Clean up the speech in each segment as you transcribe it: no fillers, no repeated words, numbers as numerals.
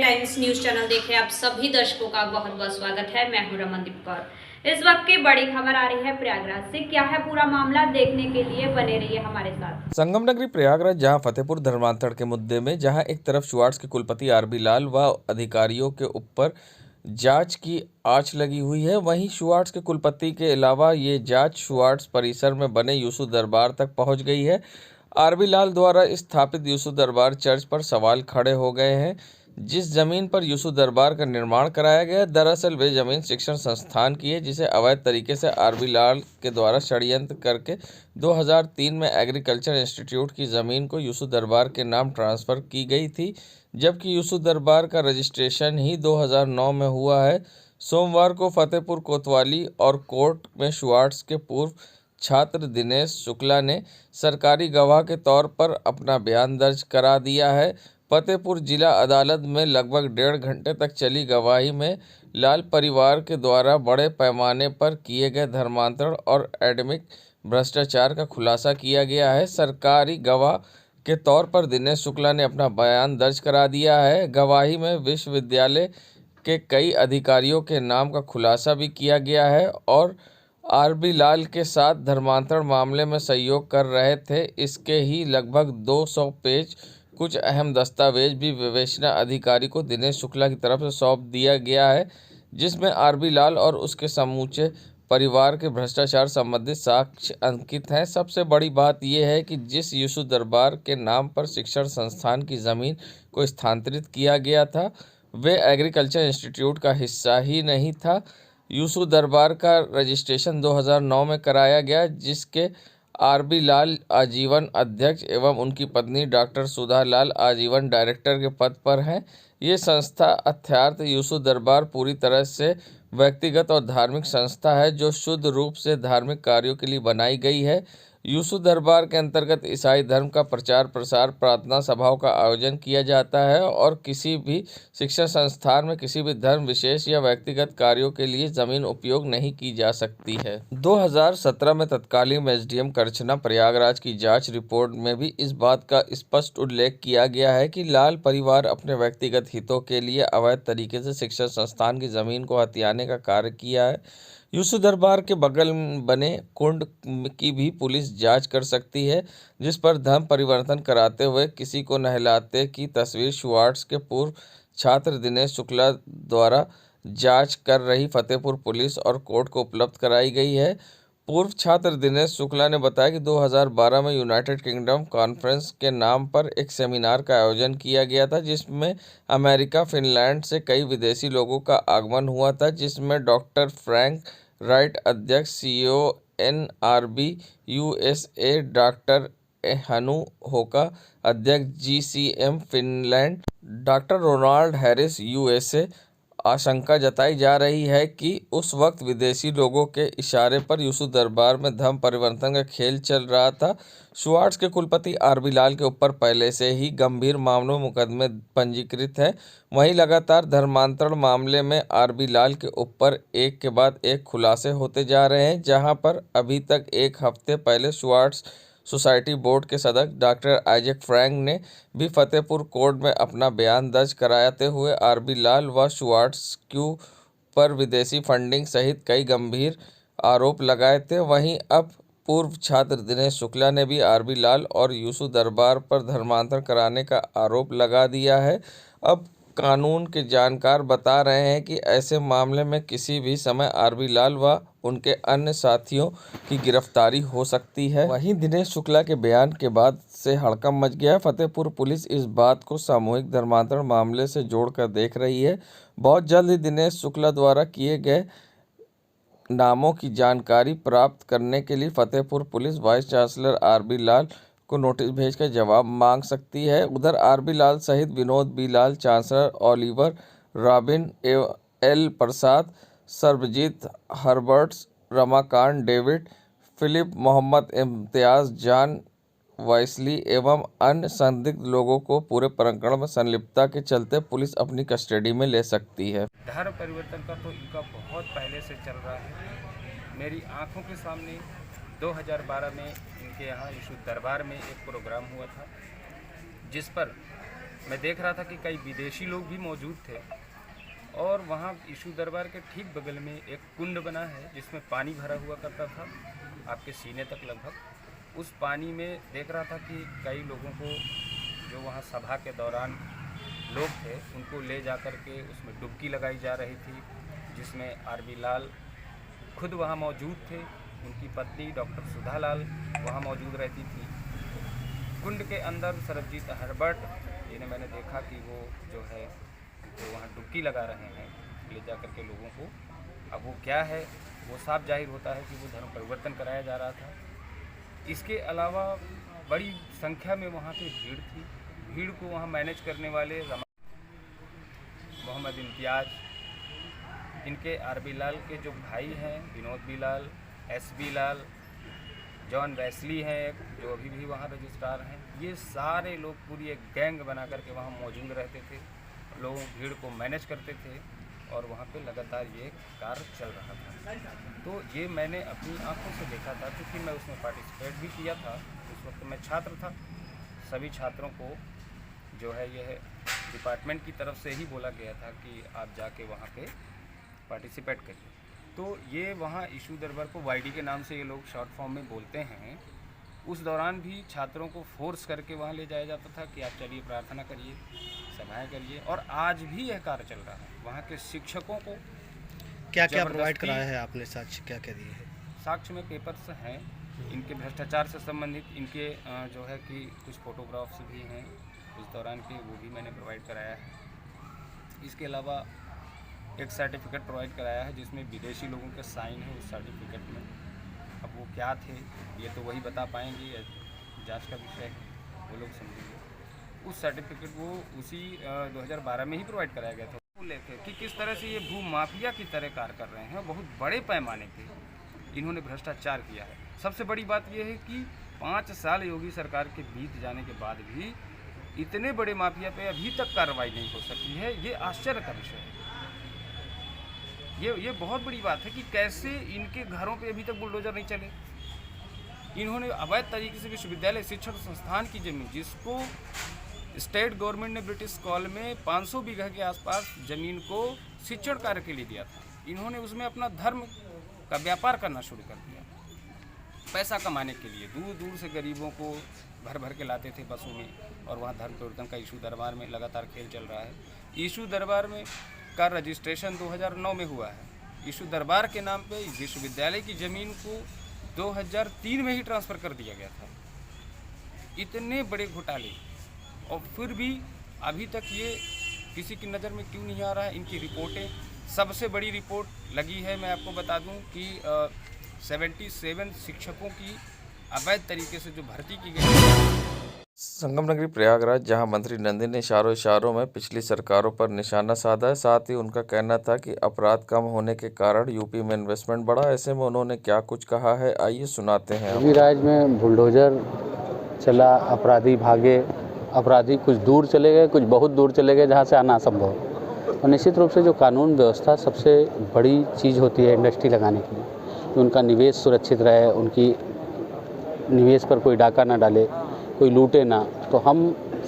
Times news channel देखे आप सभी दर्शकों का बहुत बहुत स्वागत है। मैं हूं रमनदीप कौर। इस वक्त की बड़ी खबर आ रही है प्रयागराज से। क्या है पूरा मामला, देखने के लिए बने रहिए हमारे साथ। संगम नगरी प्रयागराज, जहां फतेहपुर धर्मांतरण के मुद्दे में जहां एक तरफ शुआर्ट्स के कुलपति आरबी लाल व अधिकारियों के ऊपर जांच की आंच लगी हुई है, वहीं शुआर्ट्स के कुलपति के अलावा ये जांच शुआर्ट्स परिसर में बने यूसुफ दरबार तक पहुंच गई है। आरबी लाल द्वारा स्थापित यूसुफ दरबार चर्च पर सवाल खड़े हो गए हैं। जिस जमीन पर यूसुफ दरबार का निर्माण कराया गया, दरअसल वे जमीन शिक्षण संस्थान की है, जिसे अवैध तरीके से आरबी लाल के द्वारा षड्यंत्र करके 2003 में एग्रीकल्चर इंस्टीट्यूट की ज़मीन को यूसुफ दरबार के नाम ट्रांसफ़र की गई थी, जबकि यूसुफ दरबार का रजिस्ट्रेशन ही 2009 में हुआ है। सोमवार को फतेहपुर कोतवाली और कोर्ट में शुआर्ट्स के पूर्व छात्र दिनेश शुक्ला ने सरकारी गवाह के तौर पर अपना बयान दर्ज करा दिया है। फतेहपुर जिला अदालत में लगभग 1.5 घंटे तक चली गवाही में लाल परिवार के द्वारा बड़े पैमाने पर किए गए धर्मांतरण और एडमिक भ्रष्टाचार का खुलासा किया गया है। सरकारी गवाह के तौर पर दिनेश शुक्ला ने अपना बयान दर्ज करा दिया है। गवाही में विश्वविद्यालय के कई अधिकारियों के नाम का खुलासा भी किया गया है और आरबी लाल के साथ धर्मांतरण मामले में सहयोग कर रहे थे। इसके ही लगभग 200 पेज कुछ अहम दस्तावेज भी विवेचना अधिकारी को दिनेश शुक्ला की तरफ से सौंप दिया गया है, जिसमें आरबी लाल और उसके समूचे परिवार के भ्रष्टाचार संबंधित साक्ष्य अंकित हैं। सबसे बड़ी बात यह है कि जिस यूसुफ दरबार के नाम पर शिक्षण संस्थान की ज़मीन को स्थानांतरित किया गया था, वे एग्रीकल्चर इंस्टीट्यूट का हिस्सा ही नहीं था। यूसुफ दरबार का रजिस्ट्रेशन 2009 में कराया गया, जिसके आरबी लाल आजीवन अध्यक्ष एवं उनकी पत्नी डॉक्टर सुधा लाल आजीवन डायरेक्टर के पद पर हैं। ये संस्था अर्थात यूसुफ दरबार पूरी तरह से व्यक्तिगत और धार्मिक संस्था है, जो शुद्ध रूप से धार्मिक कार्यों के लिए बनाई गई है। यूसुफ दरबार के अंतर्गत ईसाई धर्म का प्रचार प्रसार, प्रार्थना सभाओं का आयोजन किया जाता है और किसी भी शिक्षा संस्थान में किसी भी धर्म विशेष या व्यक्तिगत कार्यों के लिए जमीन उपयोग नहीं की जा सकती है। 2017 में तत्कालीन एसडीएम करछना प्रयागराज की जांच रिपोर्ट में भी इस बात का स्पष्ट उल्लेख किया गया है कि लाल परिवार अपने व्यक्तिगत हितों के लिए अवैध तरीके से शिक्षा संस्थान की जमीन को हथियाने का कार्य किया है। यूसुफ दरबार के बगल बने कुंड की भी पुलिस जांच कर सकती है, जिस पर धर्म परिवर्तन कराते हुए किसी को नहलाते की तस्वीर शुआर्ट्स के पूर्व छात्र दिनेश शुक्ला द्वारा जांच कर रही फतेहपुर पुलिस और कोर्ट को उपलब्ध कराई गई है। पूर्व छात्र दिनेश शुक्ला ने बताया कि 2012 में यूनाइटेड किंगडम कॉन्फ्रेंस के नाम पर एक सेमिनार का आयोजन किया गया था, जिसमें अमेरिका, फिनलैंड से कई विदेशी लोगों का आगमन हुआ था, जिसमें डॉक्टर फ्रैंक राइट अध्यक्ष CEO NRB USA, doctor Hannu Hoka अध्यक्ष GCM Finland, doctor Ronald Harris USA. आशंका जताई जा रही है कि उस वक्त विदेशी लोगों के इशारे पर यूसुफ दरबार में धर्म परिवर्तन का खेल चल रहा था। शुआर्ट्स के कुलपति आरबी लाल के ऊपर पहले से ही गंभीर मामलों में मुकदमे पंजीकृत हैं। वहीं लगातार धर्मांतरण मामले में आरबी लाल के ऊपर एक के बाद एक खुलासे होते जा रहे हैं, जहां पर अभी तक एक हफ्ते पहले शुआर्ट्स सोसाइटी बोर्ड के सदस्य डॉक्टर आइजैक फ्रैंक ने भी फतेहपुर कोर्ट में अपना बयान दर्ज कराते हुए आरबी लाल व शुआर्ट्स क्यू पर विदेशी फंडिंग सहित कई गंभीर आरोप लगाए थे। वहीं अब पूर्व छात्र दिनेश शुक्ला ने भी आरबी लाल और यूसुफ दरबार पर धर्मांतरण कराने का आरोप लगा दिया है। अब कानून के जानकार बता रहे हैं कि ऐसे मामले में किसी भी समय आरबी लाल व उनके अन्य साथियों की गिरफ्तारी हो सकती है। वहीं दिनेश शुक्ला के बयान के बाद से हड़कंप मच गया है। फतेहपुर पुलिस इस बात को सामूहिक धर्मांतरण मामले से जोड़कर देख रही है। बहुत जल्द ही दिनेश शुक्ला द्वारा किए गए नामों की जानकारी प्राप्त करने के लिए Fatehpur police vice chancellor RB Lal को नोटिस भेजकर जवाब मांग सकती है। उधर आरबी लाल सहित Vinod B Lal, chancellor Oliver Robin, L Prasad, Sarabjit Herberts, Ramakant David, Philip, Mohammad Imtiaz, John Wesley एवं अन्य संदिग्ध लोगों को पूरे प्रकरण में संलिप्तता के चलते पुलिस अपनी कस्टडी में ले सकती है। धर्म परिवर्तन का तो इनका बहुत पहले से चल रहा है। मेरी आंखों के सामने 2012 में इनके यहाँ यूसुफ दरबार में एक प्रोग्राम हुआ था, जिस पर मैं देख रहा था कि कई विदेशी लोग भी मौजूद थे और वहाँ इशू दरबार के ठीक बगल में एक कुंड बना है जिसमें पानी भरा हुआ करता था आपके सीने तक लगभग। उस पानी में देख रहा था कि कई लोगों को जो वहाँ सभा के दौरान लोग थे उनको ले जा कर के उसमें डुबकी लगाई जा रही थी, जिसमें आरबी लाल खुद वहाँ मौजूद थे, उनकी पत्नी डॉक्टर सुधा लाल वहाँ मौजूद रहती थी। कुंड के अंदर सरबजीत हर्बट जिन्हें मैंने देखा कि वो जो है तो वहाँ डुबकी लगा रहे हैं ले जा कर के लोगों को। अब वो क्या है वो साफ जाहिर होता है कि वो धर्म परिवर्तन कराया जा रहा था। इसके अलावा बड़ी संख्या में वहाँ पे भीड़ थी। भीड़ को वहाँ मैनेज करने वाले मोहम्मद इम्तियाज, इनके आरबी लाल के जो भाई हैं विनोद बिलाल, एसबी लाल, जॉन वेस्ली हैं एक जो अभी भी वहाँ रजिस्ट्रार हैं, ये सारे लोग पूरी एक गैंग बना करके वहाँ मौजूद रहते थे, लोगों भीड़ को मैनेज करते थे और वहाँ पे लगातार ये कार्य चल रहा था। तो ये मैंने अपनी आंखों से देखा था क्योंकि मैं उसमें पार्टिसिपेट भी किया था। उस वक्त मैं छात्र था। सभी छात्रों को जो है यह डिपार्टमेंट की तरफ से ही बोला गया था कि आप जाके वहाँ पे पार्टिसिपेट करिए। तो ये वहाँ इशू दरबार को वाईडी के नाम से ये लोग शॉर्ट फॉर्म में बोलते हैं। उस दौरान भी छात्रों को फोर्स करके वहाँ ले जाया जाता था कि आप चलिए प्रार्थना करिए, सभाएं करिए। और आज भी यह कार्य चल रहा है। वहाँ के शिक्षकों को क्या क्या प्रोवाइड कराया है आपने, साक्ष्य क्या क्या दिए हैं? साक्ष्य में पेपर्स हैं इनके भ्रष्टाचार से संबंधित, इनके जो है कि कुछ फोटोग्राफ्स भी हैं उस दौरान के, वो भी मैंने प्रोवाइड कराया है। इसके अलावा एक सर्टिफिकेट प्रोवाइड कराया है जिसमें विदेशी लोगों के साइन है उस सर्टिफिकेट में। अब वो क्या थे ये तो वही बता पाएंगे, जांच का विषय है, वो लोग समझेंगे। उस सर्टिफिकेट वो उसी 2012 में ही प्रोवाइड कराया गया था। बोले थे कि किस तरह से ये भू माफिया की तरह कार्य कर रहे हैं, बहुत बड़े पैमाने पे इन्होंने भ्रष्टाचार किया है। सबसे बड़ी बात यह है कि 5 साल योगी सरकार के बीत जाने के बाद भी इतने बड़े माफिया पे अभी तक कार्रवाई नहीं हो सकी है। ये आश्चर्य का विषय है। ये बहुत बड़ी बात है कि कैसे इनके घरों पे अभी तक बुलडोजर नहीं चले। इन्होंने अवैध तरीके से विश्वविद्यालय शिक्षण संस्थान की जमीन, जिसको स्टेट गवर्नमेंट ने ब्रिटिश कॉल में 500 बीघा के आसपास ज़मीन को शिक्षण कार्य के लिए दिया था, इन्होंने उसमें अपना धर्म का व्यापार करना शुरू कर दिया। पैसा कमाने के लिए दूर दूर से गरीबों को भर भर के लाते थे बसों में, और वहाँ धर्म परिवर्तन का इशू दरबार में लगातार खेल चल रहा है। इशू दरबार में का रजिस्ट्रेशन 2009 में हुआ है। इशू दरबार के नाम पे विश्वविद्यालय की ज़मीन को 2003 में ही ट्रांसफ़र कर दिया गया था। इतने बड़े घोटाले, और फिर भी अभी तक ये किसी की नज़र में क्यों नहीं आ रहा है। इनकी रिपोर्टें, सबसे बड़ी रिपोर्ट लगी है, मैं आपको बता दूं कि 77 शिक्षकों की अवैध तरीके से जो भर्ती की गई है। संगम नगरी प्रयागराज, जहां मंत्री नंदी ने इशारों में पिछली सरकारों पर निशाना साधा है। साथ ही उनका कहना था कि अपराध कम होने के कारण यूपी में इन्वेस्टमेंट बढ़ा। ऐसे में उन्होंने क्या कुछ कहा है, आइए सुनाते हैं। प्रयागराज में बुलडोजर चला, अपराधी भागे, अपराधी कुछ दूर चले गए, कुछ बहुत दूर चले गए जहाँ से आना असंभव। और निश्चित रूप से जो कानून व्यवस्था सबसे बड़ी चीज़ होती है इंडस्ट्री लगाने की, कि उनका निवेश सुरक्षित रहे, उनकी निवेश पर कोई डाका ना डाले, कोई लूटे ना। तो हम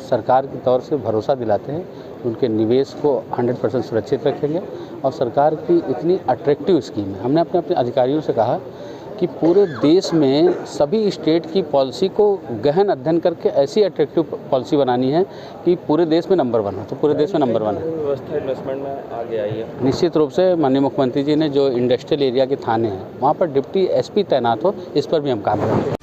सरकार के तौर से भरोसा दिलाते हैं कि उनके निवेश को 100% सुरक्षित रखेंगे। और सरकार की इतनी अट्रैक्टिव स्कीम है, हमने अपने अधिकारियों से कहा कि पूरे देश में सभी स्टेट की पॉलिसी को गहन अध्ययन करके ऐसी अट्रैक्टिव पॉलिसी बनानी है कि पूरे देश में नंबर 1 हो। तो पूरे देश में नंबर 1 है। व्यवस्था इन्वेस्टमेंट में आगे आई है। निश्चित रूप से माननीय मुख्यमंत्री जी ने जो इंडस्ट्रियल एरिया के थाने हैं वहाँ पर डिप्टी एसपी तैनात हो, इस पर भी हम काम करेंगे।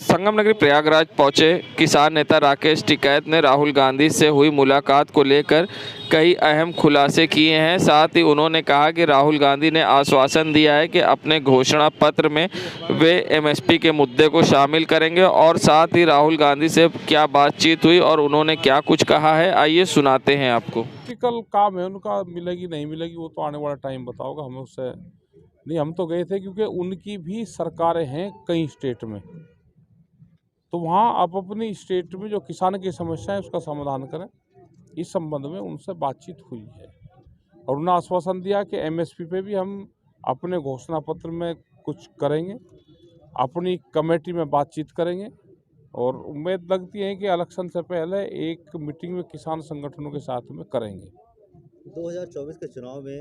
संगम नगरी प्रयागराज पहुंचे किसान नेता राकेश टिकैत ने राहुल गांधी से हुई मुलाकात को लेकर कई अहम खुलासे किए हैं। साथ ही उन्होंने कहा कि राहुल गांधी ने आश्वासन दिया है कि अपने घोषणा पत्र में वे एमएसपी के मुद्दे को शामिल करेंगे। और साथ ही राहुल गांधी से क्या बातचीत हुई और उन्होंने क्या कुछ कहा है, आइए सुनाते हैं आपको। प्रैक्टिकल काम है उनका, मिलेगी नहीं मिलेगी वो तो आने वाला टाइम बताओगा। हमें उससे नहीं, हम तो गए थे क्योंकि उनकी भी सरकारें हैं कई स्टेट में, तो वहाँ आप अपनी स्टेट में जो किसान की समस्या है उसका समाधान करें। इस संबंध में उनसे बातचीत हुई है और उन्होंने आश्वासन दिया कि एमएसपी पे भी हम अपने घोषणा पत्र में कुछ करेंगे, अपनी कमेटी में बातचीत करेंगे और उम्मीद लगती है कि इलेक्शन से पहले एक मीटिंग में किसान संगठनों के साथ में करेंगे। 2024 के चुनाव में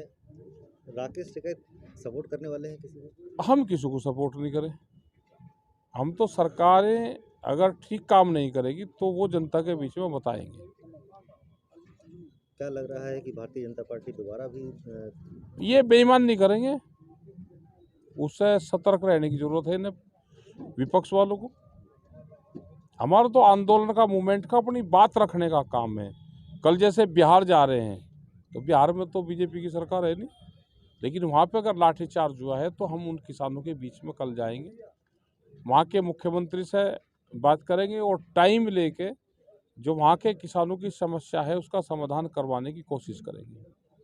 राकेश टिकैत सपोर्ट करने वाले हैं किसी को? हम किसी को सपोर्ट नहीं करें। हम तो सरकारें अगर ठीक काम नहीं करेगी तो वो जनता के बीच में बताएंगे। क्या लग रहा है कि भारतीय जनता पार्टी दोबारा भी ये बेईमान नहीं करेंगे, उससे सतर्क रहने की जरूरत है इन्हें, विपक्ष वालों को। हमारा तो आंदोलन का मूवमेंट का अपनी बात रखने का काम है। कल जैसे बिहार जा रहे हैं तो बिहार में तो बीजेपी की सरकार है नहीं, लेकिन वहाँ पे अगर लाठीचार्ज हुआ है तो हम उन किसानों के बीच में कल जाएंगे, वहाँ के मुख्यमंत्री से बात करेंगे और टाइम लेके जो वहाँ के किसानों की समस्या है उसका समाधान करवाने की कोशिश करेंगे।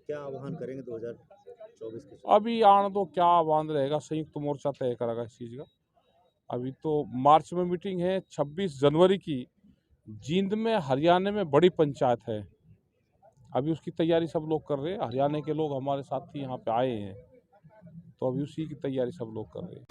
क्या आह्वान करेंगे 2024 के? अभी आने तो क्या आह्वान रहेगा, संयुक्त मोर्चा तय करेगा इस चीज़ का। अभी तो मार्च में मीटिंग है, 26 जनवरी की जींद में हरियाणा में बड़ी पंचायत है, अभी उसकी तैयारी सब लोग कर रहे हैं। हरियाणा के लोग हमारे साथी यहाँ पे आए हैं, तो अभी उसी की तैयारी सब लोग कर रहे हैं।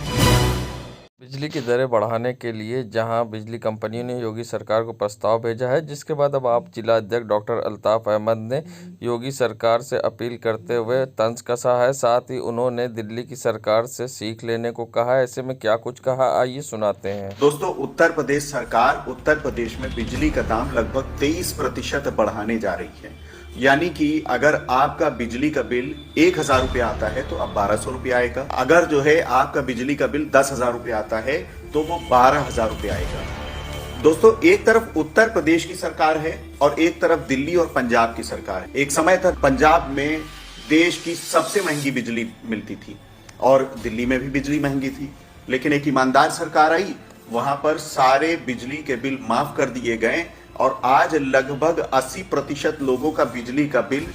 बिजली की दरें बढ़ाने के लिए जहां बिजली कंपनियों ने योगी सरकार को प्रस्ताव भेजा है, जिसके बाद अब आप जिला अध्यक्ष डॉक्टर अल्ताफ अहमद ने योगी सरकार से अपील करते हुए तंज कसा है। साथ ही उन्होंने दिल्ली की सरकार से सीख लेने को कहा है। ऐसे में क्या कुछ कहा, आइए सुनाते हैं। दोस्तों, उत्तर प्रदेश सरकार उत्तर प्रदेश में बिजली का दाम लगभग 23% बढ़ाने जा रही है। यानी कि अगर आपका बिजली का बिल 1000 रुपये आता है तो अब 1200 रुपये आएगा। अगर जो है आपका बिजली का बिल 10,000 रुपये आता है तो वो 12,000 रुपये आएगा। दोस्तों, एक तरफ उत्तर प्रदेश की सरकार है और एक तरफ दिल्ली और पंजाब की सरकार है। एक समय तक पंजाब में देश की सबसे महंगी बिजली मिलती थी और दिल्ली में भी बिजली महंगी थी, लेकिन एक ईमानदार सरकार आई, वहां पर सारे बिजली के बिल माफ कर दिए गए और आज लगभग 80% लोगों का बिजली का बिल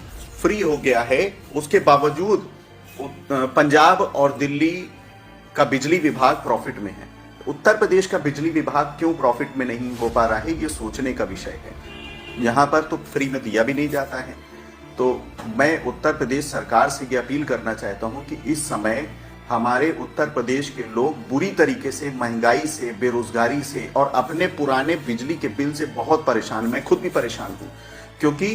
फ्री हो गया है। उसके बावजूद पंजाब और दिल्ली का बिजली विभाग प्रॉफिट में है। उत्तर प्रदेश का बिजली विभाग क्यों प्रॉफिट में नहीं हो पा रहा है, ये सोचने का विषय है। यहाँ पर तो फ्री में दिया भी नहीं जाता है। तो मैं उत्तर प्रदेश सरकार से ये अपील करना चाहता हूँ कि इस समय हमारे उत्तर प्रदेश के लोग बुरी तरीके से महंगाई से, बेरोजगारी से और अपने पुराने बिजली के बिल से बहुत परेशान। मैं खुद भी परेशान हूँ क्योंकि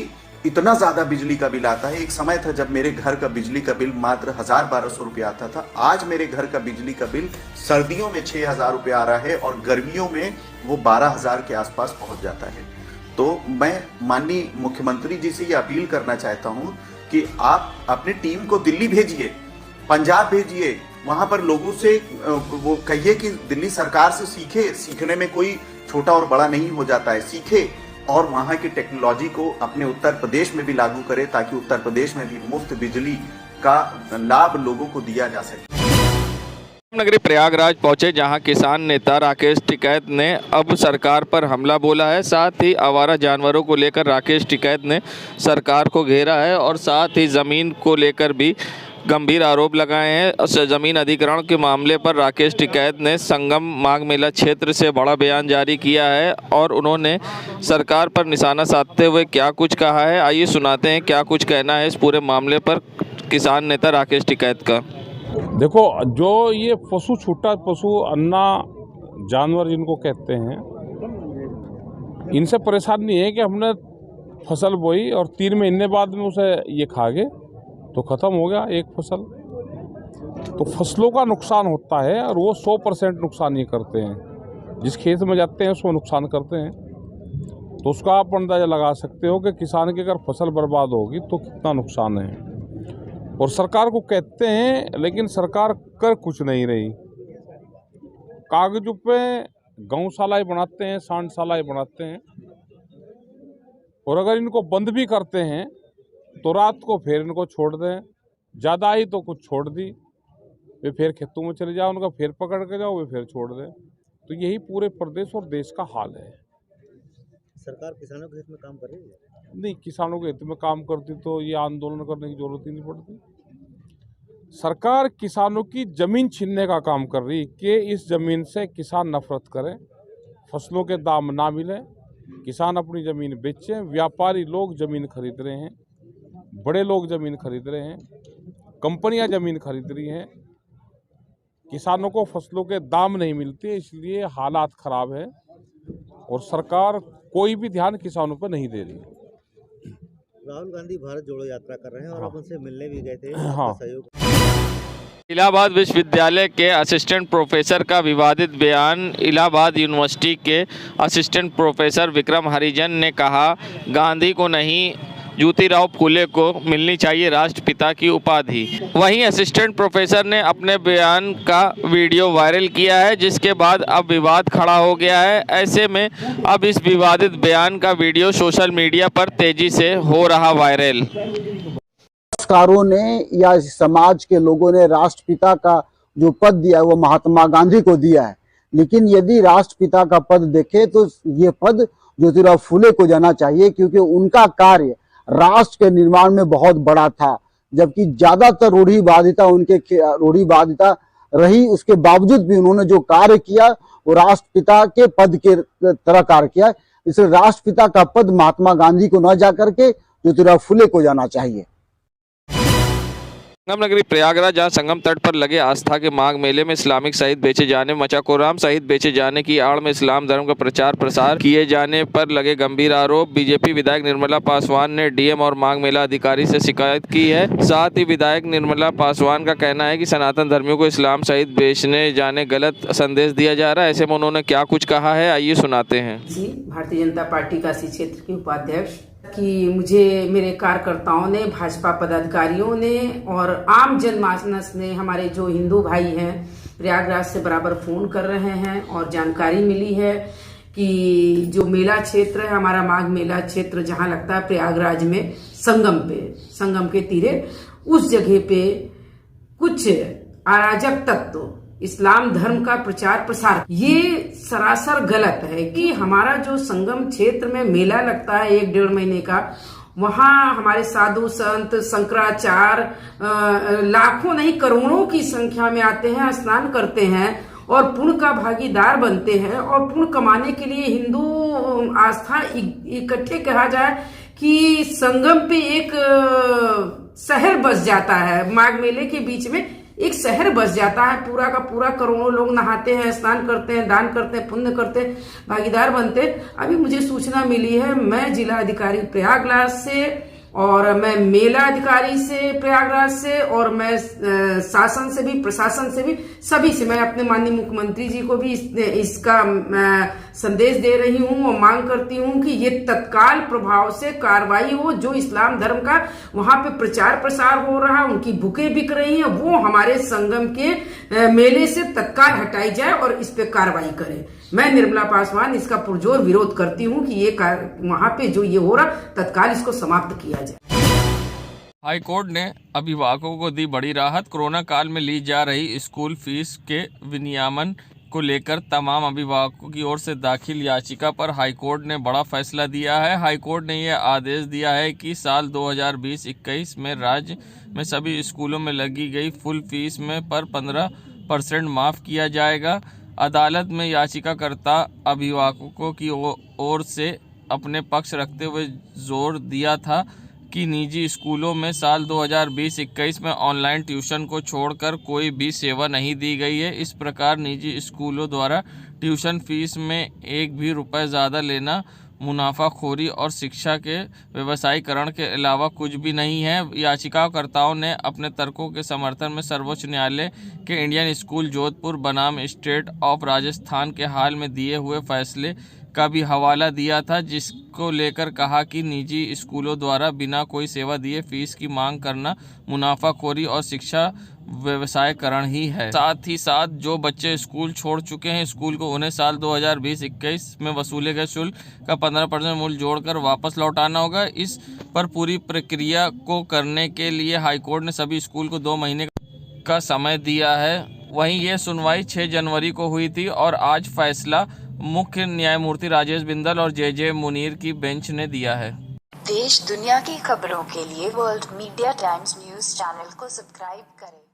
इतना ज्यादा बिजली का बिल आता है। एक समय था जब मेरे घर का बिजली का बिल मात्र 1000-1200 रुपये आता था। आज मेरे घर का बिजली का बिल सर्दियों में 6000 रुपये आ रहा है और गर्मियों में वो 12,000 के आसपास पहुंच जाता है। तो मैं माननीय मुख्यमंत्री जी से ये अपील करना चाहता हूँ कि आप अपनी टीम को दिल्ली भेजिए, पंजाब भेजिए, वहां पर लोगों से वो कहिए कि दिल्ली सरकार से सीखे। सीखने में कोई छोटा और बड़ा नहीं हो जाता है, सीखे और वहां की टेक्नोलॉजी को अपने उत्तर प्रदेश में भी लागू करे ताकि उत्तर प्रदेश में भी मुफ्त बिजली का लाभ लोगों को दिया जा सके। नगरी प्रयागराज पहुंचे, जहां किसान नेता राकेश टिकैत ने अब सरकार पर हमला बोला है। साथ ही आवारा जानवरों को लेकर राकेश टिकैत ने सरकार को घेरा है और साथ ही ज़मीन को लेकर भी गंभीर आरोप लगाए हैं। ज़मीन अधिग्रहण के मामले पर राकेश टिकैत ने संगम माघ मेला क्षेत्र से बड़ा बयान जारी किया है और उन्होंने सरकार पर निशाना साधते हुए क्या कुछ कहा है, आइए सुनाते हैं क्या कुछ कहना है इस पूरे मामले पर किसान नेता राकेश टिकैत का। देखो, जो ये पशु छूटा, पशु अन्ना जानवर जिनको कहते हैं, इनसे परेशानी है कि हमने फसल बोई और 3 महीने बाद में उसे ये खा गए तो ख़त्म हो गया एक फसल। तो फसलों का नुकसान होता है और वो 100% नुकसान ये करते हैं। जिस खेत में जाते हैं उसको नुकसान करते हैं, तो उसका आप अंदाज़ा लगा सकते हो कि किसान की अगर फसल बर्बाद होगी तो कितना नुकसान है। और सरकार को कहते हैं लेकिन सरकार कर कुछ नहीं रही। कागजों पे गौशालाएं बनाते हैं, सांडशालाएं बनाते हैं और अगर इनको बंद भी करते हैं तो रात को फिर इनको छोड़ दें, ज़्यादा आई तो कुछ छोड़ दी, वे फिर खेतों में चले जाओ, उनका फिर पकड़ के जाओ, वे फिर छोड़ दें। तो यही पूरे प्रदेश और देश का हाल है। सरकार किसानों के हित में काम कर रही है? नहीं, किसानों के हित में काम करती तो ये आंदोलन करने की जरूरत ही नहीं पड़ती। सरकार किसानों की ज़मीन छीनने का काम कर रही है कि इस ज़मीन से किसान नफरत करें, फसलों के दाम ना मिले, किसान अपनी ज़मीन बेचें, व्यापारी लोग ज़मीन खरीद रहे हैं, बड़े लोग ज़मीन खरीद रहे हैं, कंपनियां ज़मीन खरीद रही हैं, किसानों को फसलों के दाम नहीं मिलते, इसलिए हालात ख़राब है। और सरकार कोई भी ध्यान किसानों पर नहीं दे रही। राहुल गांधी भारत जोड़ो यात्रा कर रहे हैं और हाँ। आप उनसे मिलने भी गए थे। हाँ। आपका सहयोग। इलाहाबाद विश्वविद्यालय के असिस्टेंट प्रोफेसर का विवादित बयान। इलाहाबाद यूनिवर्सिटी के असिस्टेंट प्रोफेसर विक्रम हरिजन ने कहा, गांधी को नहीं, ज्योतिराव फुले को मिलनी चाहिए राष्ट्रपिता की उपाधि। वहीं असिस्टेंट प्रोफेसर ने अपने बयान का वीडियो वायरल किया है, जिसके बाद अब विवाद खड़ा हो गया है। ऐसे में अब इस विवादित बयान का वीडियो सोशल मीडिया पर तेजी से हो रहा वायरल। संस्कारों ने या समाज के लोगों ने राष्ट्रपिता का जो पद दिया है वो महात्मा गांधी को दिया है, लेकिन यदि राष्ट्रपिता का पद देखे तो ये पद ज्योतिराव फुले को जाना चाहिए, क्योंकि उनका कार्य राष्ट्र के निर्माण में बहुत बड़ा था। जबकि ज्यादातर रूढ़िवादिता रही, उसके बावजूद भी उन्होंने जो कार्य किया वो राष्ट्रपिता के पद के तरह कार्य किया। इसलिए राष्ट्रपिता का पद महात्मा गांधी को न जाकर के ज्योतिराव फुले को जाना चाहिए। संगम नगरी प्रयागराज, जहां संगम तट पर लगे आस्था के माघ मेले में इस्लामिक शहीद बेचे जाने, मचा कोराम शहीद बेचे जाने की आड़ में इस्लाम धर्म का प्रचार प्रसार किए जाने पर लगे गंभीर आरोप। बीजेपी विधायक निर्मला पासवान ने डीएम और माघ मेला अधिकारी से शिकायत की है। साथ ही विधायक निर्मला पासवान का कहना है कि सनातन धर्मियों को इस्लाम शहीद बेचने जाने गलत संदेश दिया जा रहा है। ऐसे में उन्होंने क्या कुछ कहा है, आइए सुनाते हैं। भारतीय जनता पार्टी काशी क्षेत्र के उपाध्यक्ष कि मुझे मेरे कार्यकर्ताओं ने, भाजपा पदाधिकारियों ने और आम जनमानस ने, हमारे जो हिंदू भाई हैं प्रयागराज से बराबर फोन कर रहे हैं और जानकारी मिली है कि जो मेला क्षेत्र है हमारा, माघ मेला क्षेत्र जहां लगता है प्रयागराज में संगम के तीरे, उस जगह पे कुछ अराजक तत्व इस्लाम धर्म का प्रचार प्रसार, ये सरासर गलत है। कि हमारा जो संगम क्षेत्र में मेला लगता है 1-1.5 महीने का, वहां हमारे साधु संत शंकराचार्य लाखों नहीं करोड़ों की संख्या में आते हैं, स्नान करते हैं और पुण्य का भागीदार बनते हैं। और पुण्य कमाने के लिए हिंदू आस्था इकट्ठे कहा जाए कि संगम पे एक शहर बस जाता है, माघ मेले के बीच में एक शहर बस जाता है, पूरा का पूरा करोड़ों लोग नहाते हैं, स्नान करते हैं, दान करते हैं, पुण्य करते हैं, भागीदार बनते हैं। अभी मुझे सूचना मिली है, मैं जिला अधिकारी प्रयागराज से और मैं मेला अधिकारी से प्रयागराज से और मैं शासन से भी, प्रशासन से भी, सभी से मैं अपने माननीय मुख्यमंत्री जी को भी इसका संदेश दे रही हूं और मांग करती हूं कि ये तत्काल प्रभाव से कार्रवाई हो। जो इस्लाम धर्म का वहां पे प्रचार प्रसार हो रहा है, उनकी बुकें बिक रही हैं, वो हमारे संगम के मेले से तत्काल हटाई जाए और इस पे कार्रवाई करे। मैं निर्मला पासवान इसका पुरजोर विरोध करती हूं कि ये वहां पे जो ये हो रहा तत्काल इसको समाप्त किया जाए। हाईकोर्ट ने अभिभावकों को दी बड़ी राहत। कोरोना काल में ली जा रही स्कूल फीस के विनियमन को लेकर तमाम अभिभावकों की ओर से दाखिल याचिका पर हाईकोर्ट ने बड़ा फैसला दिया है। हाईकोर्ट ने यह आदेश दिया है कि साल 2020-21 में राज्य में सभी स्कूलों में लगी गई फुल फीस में पर 15% माफ़ किया जाएगा। अदालत में याचिकाकर्ता अभिभावकों की ओर से अपने पक्ष रखते हुए जोर दिया था कि निजी स्कूलों में साल 2020-21 में ऑनलाइन ट्यूशन को छोड़कर कोई भी सेवा नहीं दी गई है। इस प्रकार निजी स्कूलों द्वारा ट्यूशन फीस में एक भी रुपये ज़्यादा लेना मुनाफाखोरी और शिक्षा के व्यवसायीकरण के अलावा कुछ भी नहीं है। याचिकाकर्ताओं ने अपने तर्कों के समर्थन में सर्वोच्च न्यायालय के इंडियन स्कूल जोधपुर बनाम स्टेट ऑफ राजस्थान के हाल में दिए हुए फैसले का भी हवाला दिया था, जिसको लेकर कहा कि निजी स्कूलों द्वारा बिना कोई सेवा दिए फीस की मांग करना मुनाफाखोरी और शिक्षा व्यवसायकरण ही है। साथ ही साथ जो बच्चे स्कूल छोड़ चुके हैं स्कूल को उन्हें साल 2020-21 में वसूले गए शुल्क का 15% मूल्य जोड़कर वापस लौटाना होगा। इस पर पूरी प्रक्रिया को करने के लिए हाईकोर्ट ने सभी स्कूल को 2 महीने का समय दिया है। वहीं ये सुनवाई 6 जनवरी को हुई थी और आज फैसला मुख्य न्यायमूर्ति राजेश बिंदल और जे मुनीर की बेंच ने दिया है। देश दुनिया की खबरों के लिए world media times news channel को सब्सक्राइब करें।